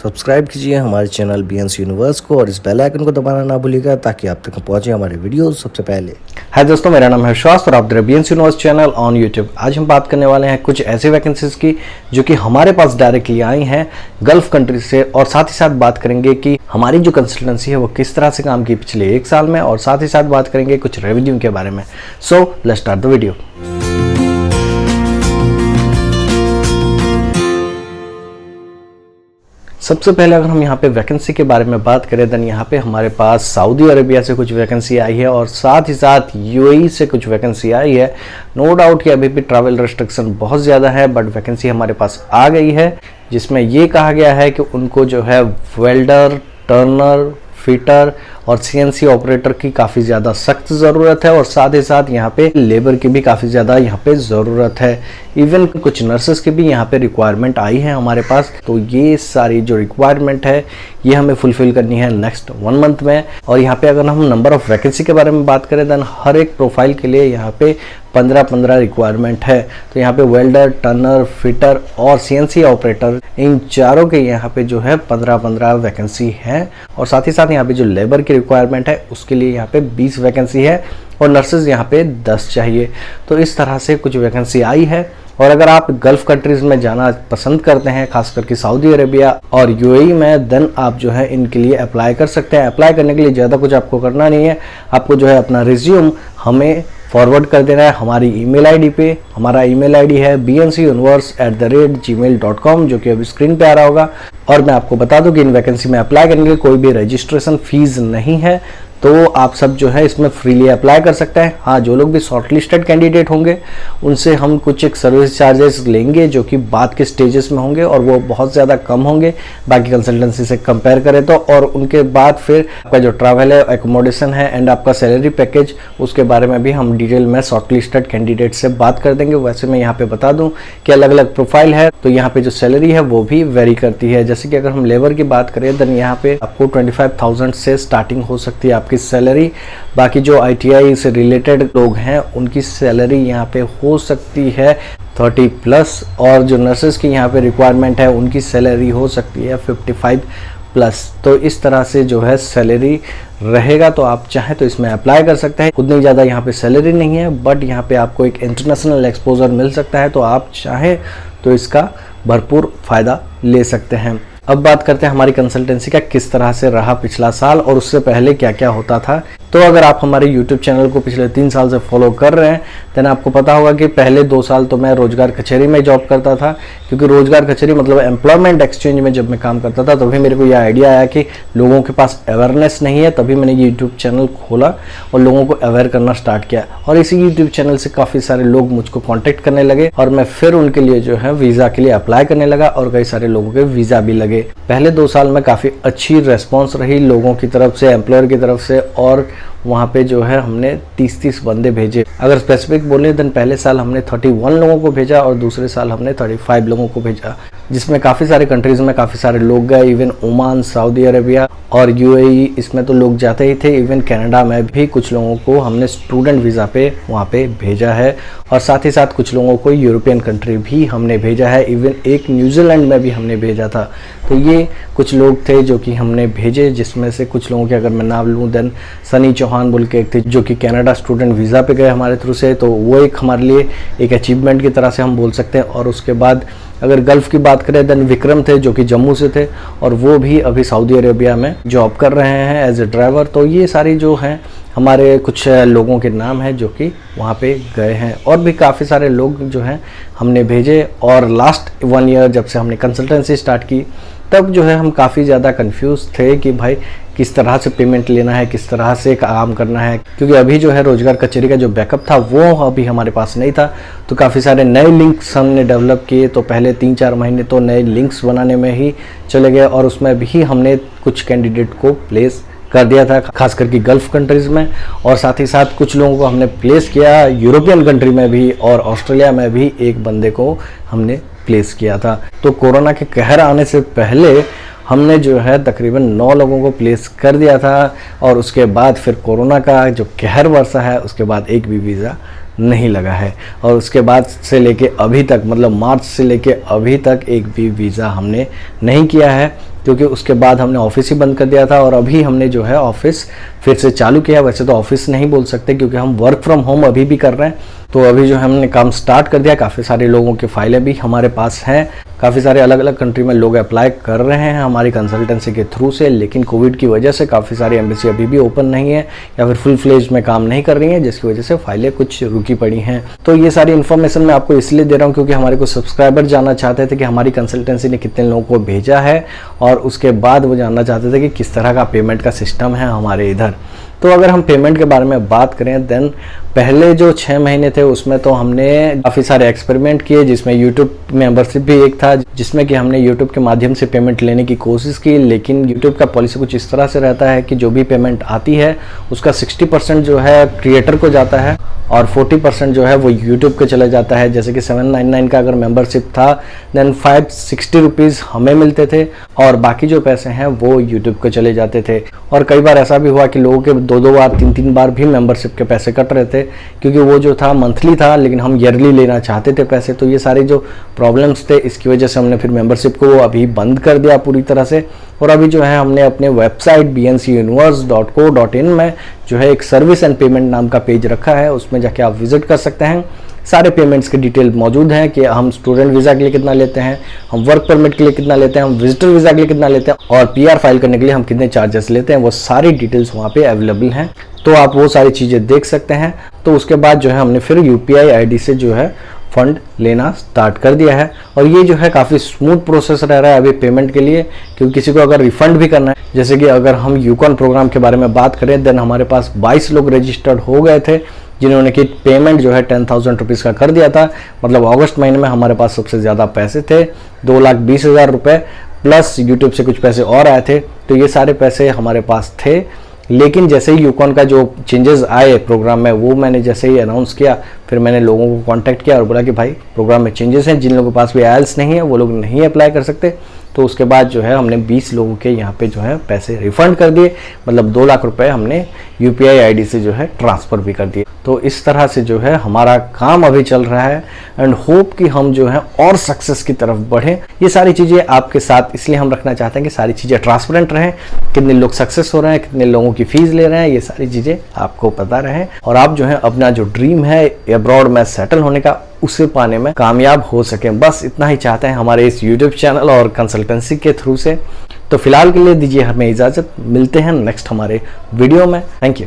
Subscribe कीजिए हमारे channel BNC universe को और इस बेल आइकन को दबाना ना भूलिएगा ताकि आप तक पहुंचे हमारे वीडियोस सबसे पहले। हाय दोस्तों, मेरा नाम है विश्वास और आप देख रहे हैं BNC universe channel on YouTube. आज हम बात करने वाले हैं कुछ ऐसी वैकेंसीज की जो कि हमारे पास डायरेक्टली आई हैं गल्फ कंट्री से, और साथ ही साथ बात करेंगे कि हमारी जो कंसल्टेंसी है वो किस तरह से काम की पिछले 1 साल में, और साथ ही साथ बात करेंगे कुछ रेवेन्यू के बारे में। So let's start the video. सबसे पहले अगर हम यहाँ पे वैकेंसी के बारे में बात करें देन यहाँ पे हमारे पास सऊदी अरेबिया से कुछ वैकेंसी आई है और साथ ही साथ यूएई से कुछ वैकेंसी आई है। नो डाउट कि अभी भी ट्रैवल रेस्ट्रिक्शन बहुत ज़्यादा है, बट वैकेंसी हमारे पास आ गई है जिसमें ये कहा गया है कि उनको जो है वेल्डर, टर्नर, फिटर और सीएनसी ऑपरेटर की काफ़ी ज़्यादा सख्त ज़रूरत है, और साथ ही साथ यहाँ पे लेबर की भी काफ़ी ज़्यादा यहाँ पे ज़रूरत है। इवन कुछ नर्सेस की भी यहाँ पे रिक्वायरमेंट आई है हमारे पास। तो ये सारी जो रिक्वायरमेंट है ये हमें फुलफिल करनी है नेक्स्ट 1 मंथ में। और यहाँ पे अगर हम नंबर ऑफ वैकेंसी के बारे में बात करें देन हर एक प्रोफाइल के लिए यहाँ पे 15-15 रिक्वायरमेंट है। तो यहाँ पे वेल्डर, टर्नर, फिटर और सीएनसी ऑपरेटर, इन चारों के यहाँ पे जो है 15-15 वैकेंसी है। और साथ ही साथ यहाँ पे जो लेबर की रिक्वायरमेंट है उसके लिए यहाँ पे 20 वैकेंसी है और नर्सेज यहाँ पे 10 चाहिए। तो इस तरह से कुछ वैकेंसी आई है। और अगर आप गल्फ कंट्रीज में जाना पसंद करते हैं, खास करके सऊदी अरेबिया और यूएई में, देन आप जो है इनके लिए अप्लाई कर सकते हैं। अप्लाई करने के लिए ज़्यादा कुछ आपको करना नहीं है। आपको जो है अपना रिज्यूम हमें फॉरवर्ड कर देना है हमारी ईमेल आईडी पे। हमारा ईमेल आईडी है bncuniverse@gmail.com, जो कि अभी स्क्रीन पे आ रहा होगा। और मैं आपको बता दूं कि इन वैकेंसी में अप्लाई करने के लिए कोई भी रजिस्ट्रेशन फीस नहीं है, तो आप सब जो है इसमें फ्रीली अप्लाई कर सकते हैं। हाँ, जो लोग भी शॉर्टलिस्टेड कैंडिडेट होंगे उनसे हम कुछ एक सर्विस चार्जेस लेंगे जो कि बाद के स्टेजेस में होंगे, और वो बहुत ज़्यादा कम होंगे बाकी कंसल्टेंसी से कंपेयर करें तो। और उनके बाद फिर आपका जो ट्रैवल है, एकोमोडेशन है एंड आपका सैलरी पैकेज, उसके बारे में भी हम डिटेल में शॉर्टलिस्टेड कैंडिडेट से बात कर देंगे। वैसे मैं यहाँ पे बता दूँ कि अलग अलग प्रोफाइल है तो यहाँ पे जो सैलरी है वो भी वेरी करती है। जैसे कि अगर हम लेबर की बात करें देन यहाँ पे आपको 25,000 से स्टार्टिंग हो सकती है आपकी सैलरी। बाकी जो आईटीआई से रिलेटेड लोग हैं उनकी सैलरी यहाँ पे हो सकती है 30+, और जो नर्सेस की यहाँ पे रिक्वायरमेंट है उनकी सैलरी हो सकती है 55+। तो इस तरह से जो है सैलरी रहेगा। तो आप चाहें तो इसमें अप्लाई कर सकते हैं। उतनी ज़्यादा यहाँ पे सैलरी नहीं है, बट यहाँ पे आपको एक इंटरनेशनल एक्सपोजर मिल सकता है, तो आप चाहें तो इसका भरपूर फ़ायदा ले सकते हैं। अब बात करते हैं हमारी कंसल्टेंसी का किस तरह से रहा पिछला साल और उससे पहले क्या क्या होता था। तो अगर आप हमारे YouTube चैनल को पिछले 3 साल से फॉलो कर रहे हैं देन आपको पता होगा कि पहले 2 साल तो मैं रोजगार कचहरी में जॉब करता था, क्योंकि रोजगार कचहरी मतलब एम्प्लॉयमेंट एक्सचेंज में जब मैं काम करता था तभी मेरे को यह आइडिया आया कि लोगों के पास अवेयरनेस नहीं है। तभी मैंने YouTube चैनल खोला और लोगों को अवेयर करना स्टार्ट किया, और इसी YouTube चैनल से काफ़ी सारे लोग मुझको कॉन्टेक्ट करने लगे और मैं फिर उनके लिए जो है वीज़ा के लिए अप्लाई करने लगा, और कई सारे लोगों के वीज़ा भी लगे। पहले 2 साल में काफ़ी अच्छी रेस्पॉन्स रही लोगों की तरफ से, एम्प्लॉयर की तरफ से, और वहाँ पे जो है हमने 30-30 बंदे भेजे। अगर स्पेसिफिक बोले देन पहले साल हमने 31 लोगों को भेजा और दूसरे साल हमने 35 लोगों को भेजा, जिसमें काफ़ी सारे कंट्रीज़ में काफ़ी सारे लोग गए। इवन ओमान, सऊदी अरेबिया और यूएई, इसमें तो लोग जाते ही थे। इवन कनाडा में भी कुछ लोगों को हमने स्टूडेंट वीज़ा पे वहाँ पे भेजा है, और साथ ही साथ कुछ लोगों को यूरोपियन कंट्री भी हमने भेजा है। इवन एक न्यूजीलैंड में भी हमने भेजा था। तो ये कुछ लोग थे जो कि हमने भेजे, जिसमें से कुछ लोगों के अगर मैं नाम लूँ देन सनी चौहान बोल के एक थे जो कि कनाडा स्टूडेंट वीज़ा पे गए हमारे थ्रू से, तो वो एक हमारे लिए एक अचीवमेंट की तरह से हम बोल सकते हैं। और उसके बाद अगर गल्फ़ की बात करें देन विक्रम थे जो कि जम्मू से थे, और वो भी अभी सऊदी अरेबिया में जॉब कर रहे हैं एज ए ड्राइवर। तो ये सारी जो हैं हमारे कुछ लोगों के नाम हैं जो कि वहाँ पे गए हैं, और भी काफ़ी सारे लोग जो हैं हमने भेजे। और लास्ट 1 ईयर जब से हमने कंसल्टेंसी स्टार्ट की तब जो है हम काफ़ी ज़्यादा कंफ्यूज थे कि भाई किस तरह से पेमेंट लेना है, किस तरह से काम करना है, क्योंकि अभी जो है रोजगार कचहरी का जो बैकअप था वो अभी हमारे पास नहीं था। तो काफ़ी सारे नए लिंक्स हमने डेवलप किए। तो पहले 3-4 महीने तो नए लिंक्स बनाने में ही चले गए, और उसमें भी हमने कुछ कैंडिडेट को प्लेस कर दिया था, खास करके गल्फ कंट्रीज़ में। और साथ ही साथ कुछ लोगों को हमने प्लेस किया यूरोपियन कंट्री में भी, और ऑस्ट्रेलिया में भी एक बंदे को हमने प्लेस किया था। तो कोरोना के कहर आने से पहले हमने जो है तकरीबन 9 लोगों को प्लेस कर दिया था, और उसके बाद फिर कोरोना का जो कहर बरसा है उसके बाद एक भी वीज़ा नहीं लगा है। और उसके बाद से लेके अभी तक, मतलब मार्च से लेके अभी तक एक भी वीज़ा हमने नहीं किया है। क्योंकि उसके बाद हमने ऑफिस ही बंद कर दिया था और अभी हमने जो है ऑफिस फिर से चालू किया। वैसे तो ऑफिस नहीं बोल सकते क्योंकि हम वर्क फ्रॉम होम अभी भी कर रहे हैं। तो अभी जो हमने काम स्टार्ट कर दिया, काफ़ी सारे लोगों की फाइलें भी हमारे पास हैं, काफ़ी सारे अलग अलग कंट्री में लोग अप्लाई कर रहे हैं हमारी कंसल्टेंसी के थ्रू से, लेकिन कोविड की वजह से काफ़ी सारी एम्बेसी अभी भी ओपन नहीं है या फिर फुल फ्लेज में काम नहीं कर रही हैं, जिसकी वजह से फाइलें कुछ रुकी पड़ी हैं। तो ये सारी इन्फॉर्मेशन मैं आपको इसलिए दे रहा हूँ क्योंकि हमारे कुछ सब्सक्राइबर जानना चाहते थे कि हमारी कंसल्टेंसी ने कितने लोगों को भेजा है, और उसके बाद वो जानना चाहते थे कि किस तरह का पेमेंट का सिस्टम है हमारे इधर। तो अगर हम पेमेंट के बारे में बात करें, देन पहले जो 6 महीने थे उसमें तो हमने काफ़ी सारे एक्सपेरिमेंट किए, जिसमें यूट्यूब मेंबरशिप भी एक था, जिसमें कि हमने यूट्यूब के माध्यम से पेमेंट लेने की कोशिश की। लेकिन यूट्यूब का पॉलिसी कुछ इस तरह से रहता है कि जो भी पेमेंट आती है उसका 60% जो है क्रिएटर को जाता है और 40% जो है वो यूट्यूब के चले जाता है। जैसे कि 799 का अगर मेंबरशिप था, देन 560 रुपीज़ हमें मिलते थे और बाकी जो पैसे हैं वो यूट्यूब के चले जाते थे। और कई बार ऐसा भी हुआ कि लोगों के 2-2 बार 3-3 बार भी मेंबरशिप के पैसे कट रहे थे, क्योंकि वो जो था मंथली था लेकिन हम ईयरली लेना चाहते थे पैसे। तो ये सारे जो प्रॉब्लम्स थे, इसकी वजह से हमने फिर मेंबरशिप को अभी बंद कर दिया पूरी तरह से। और अभी जो है हमने अपने वेबसाइट bncuniverse.co.in में जो है एक सर्विस एंड पेमेंट नाम का पेज रखा है, उसमें जाके आप विजिट कर सकते हैं। सारे पेमेंट्स के डिटेल मौजूद हैं कि हम स्टूडेंट वीज़ा के लिए कितना लेते हैं, हम वर्क परमिट के लिए कितना लेते हैं, हम विजिटर वीज़ा के लिए कितना लेते हैं और PR फाइल करने के लिए हम कितने चार्जेस लेते हैं, वो सारी डिटेल्स वहाँ पे अवेलेबल हैं। तो आप वो सारी चीज़ें देख सकते हैं। तो उसके बाद जो है हमने फिर UPI ID से जो है फंड लेना स्टार्ट कर दिया है और ये जो है काफ़ी स्मूथ प्रोसेस रह रहा है अभी पेमेंट के लिए। क्योंकि किसी को अगर रिफंड भी करना है, जैसे कि अगर हम यूकॉन प्रोग्राम के बारे में बात करें, देन हमारे पास 22 लोग रजिस्टर्ड हो गए थे जिन्होंने कि पेमेंट जो है 10,000 रुपीज़ का कर दिया था। मतलब अगस्त महीने में हमारे पास सबसे ज़्यादा पैसे थे, 2,20,000 रुपये, प्लस यूट्यूब से कुछ पैसे और आए थे। तो ये सारे पैसे हमारे पास थे। लेकिन जैसे ही यूकॉन का जो चेंजेस आए प्रोग्राम में, वो मैंने जैसे ही अनाउंस किया, फिर मैंने लोगों को कांटेक्ट किया और बोला कि भाई प्रोग्राम में चेंजेस हैं, जिन लोगों के पास भी IELTS नहीं है वो लोग नहीं अप्लाई कर सकते। तो उसके बाद जो है हमने 20 लोगों के यहाँ पे जो है पैसे रिफंड कर दिए, मतलब 2 लाख रुपए हमने UPI ID से जो है ट्रांसफ़र भी कर दिए। तो इस तरह से जो है हमारा काम अभी चल रहा है एंड होप कि हम जो है और सक्सेस की तरफ बढ़ें। ये सारी चीज़ें आपके साथ इसलिए हम रखना चाहते हैं कि सारी चीज़ें ट्रांसपेरेंट रहें, कितने लोग सक्सेस हो रहे हैं, कितने लोगों की फीस ले रहे हैं, ये सारी चीज़ें आपको पता रहें और आप जो है अपना जो ड्रीम है अब्रॉड में सेटल होने का, उसे पाने में कामयाब हो सकें। बस इतना ही चाहते हैं हमारे इस YouTube चैनल और कंसल्टेंसी के थ्रू से। तो फिलहाल के लिए दीजिए हमें इजाज़त, मिलते हैं नेक्स्ट हमारे वीडियो में। Thank you.